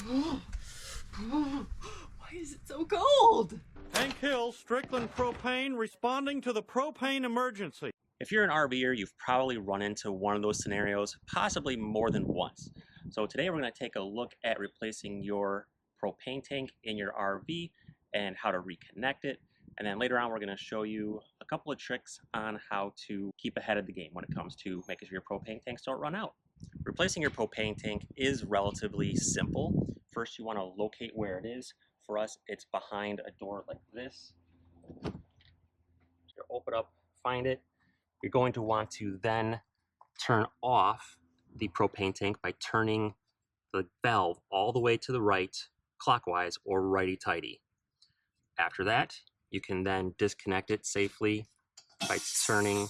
Why is it so cold? Hank Hill, Strickland Propane, responding to the propane emergency. If you're an RVer, you've probably run into one of those scenarios, possibly more than once. So today we're going to take a look at replacing your propane tank in your RV and how to reconnect it. And then later on, we're going to show you a couple of tricks on how to keep ahead of the game when it comes to making sure your propane tanks don't run out. Replacing your propane tank is relatively simple. First, you want to locate where it is. For us, it's behind a door like this. You open up, find it. You're going to want to then turn off the propane tank by turning the valve all the way to the right, clockwise or righty-tighty. After that, you can then disconnect it safely by turning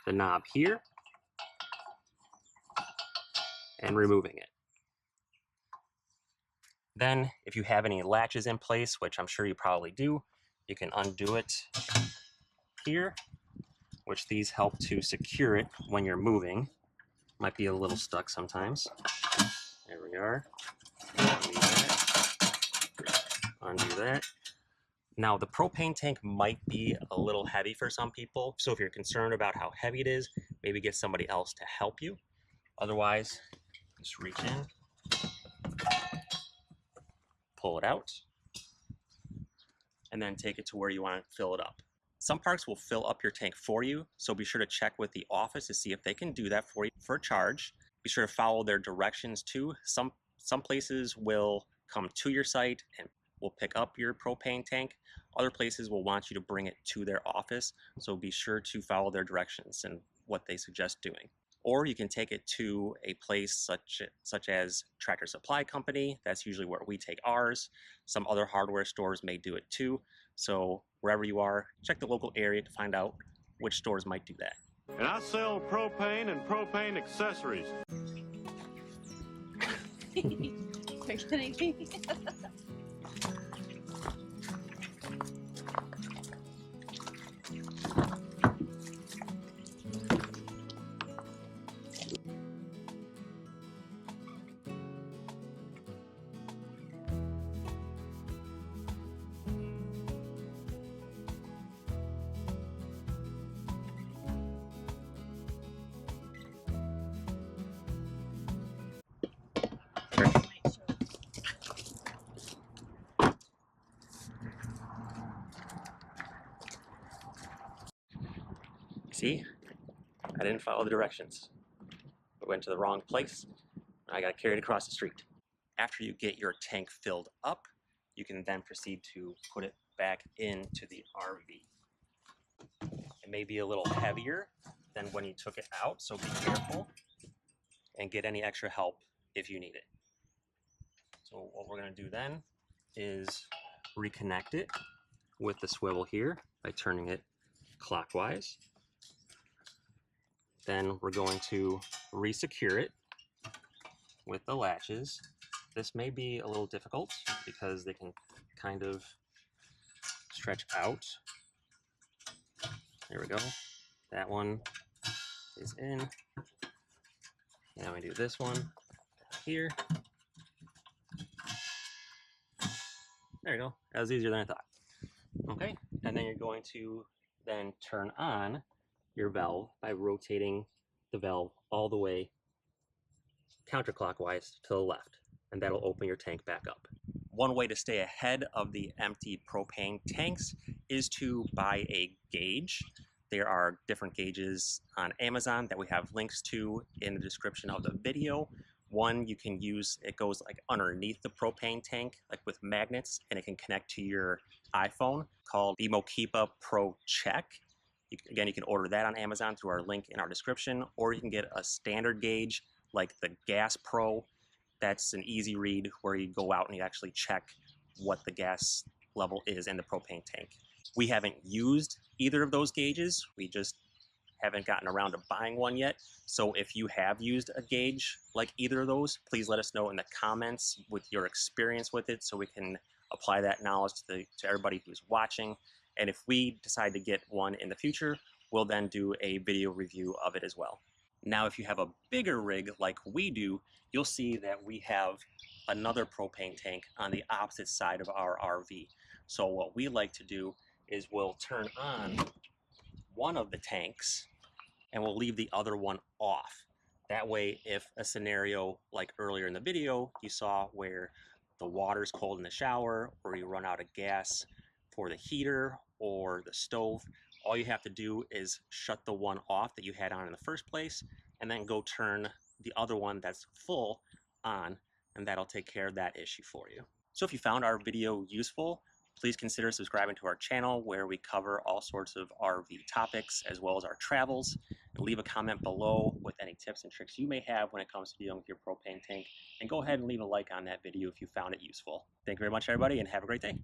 the knob here and removing it. Then, if you have any latches in place, which I'm sure you probably do, you can undo it here, which these help to secure it when you're moving. Might be a little stuck sometimes. There we are. Undo that. Undo that. Now, the propane tank might be a little heavy for some people, so if you're concerned about how heavy it is, maybe get somebody else to help you. Otherwise, just reach in, pull it out, and then take it to where you want to fill it up. Some parks will fill up your tank for you, so be sure to check with the office to see if they can do that for you for a charge. Be sure to follow their directions too. Some places will come to your site and will pick up your propane tank. Other places will want you to bring it to their office, so be sure to follow their directions and what they suggest doing. Or you can take it to a place such as Tractor Supply Company. That's usually where we take ours. Some other hardware stores may do it too. So wherever you are, check the local area to find out which stores might do that. And I sell propane and propane accessories. You're kidding me. See, I didn't follow the directions. I went to the wrong place. I got carried across the street. After you get your tank filled up, you can then proceed to put it back into the RV. It may be a little heavier than when you took it out, so be careful and get any extra help if you need it. So what we're going to do then is reconnect it with the swivel here by turning it clockwise. Then we're going to re-secure it with the latches. This may be a little difficult because they can kind of stretch out. There we go. That one is in. Now we do this one here. There you go. That was easier than I thought. Okay, and then you're going to then turn on your valve by rotating the valve all the way counterclockwise to the left, and that'll open your tank back up. One way to stay ahead of the empty propane tanks is to buy a gauge. There are different gauges on Amazon that we have links to in the description of the video. One you can use, it goes like underneath the propane tank, like with magnets, and it can connect to your iPhone, called the Mokipa Pro Check. Again, you can order that on Amazon through our link in our description, or you can get a standard gauge like the Gas Pro. That's an easy read where you go out and you actually check what the gas level is in the propane tank. We haven't used either of those gauges. We just haven't gotten around to buying one yet. So if you have used a gauge like either of those, please let us know in the comments with your experience with it so we can apply that knowledge to everybody who's watching. And if we decide to get one in the future, we'll then do a video review of it as well. Now, if you have a bigger rig like we do, you'll see that we have another propane tank on the opposite side of our RV. So what we like to do is we'll turn on one of the tanks and we'll leave the other one off. That way, if a scenario like earlier in the video you saw where the water's cold in the shower or you run out of gas for the heater or the stove, all you have to do is shut the one off that you had on in the first place and then go turn the other one that's full on, and that'll take care of that issue for you. So if you found our video useful, please consider subscribing to our channel where we cover all sorts of RV topics as well as our travels. And leave a comment below with any tips and tricks you may have when it comes to dealing with your propane tank. And go ahead and leave a like on that video if you found it useful. Thank you very much, everybody, and have a great day.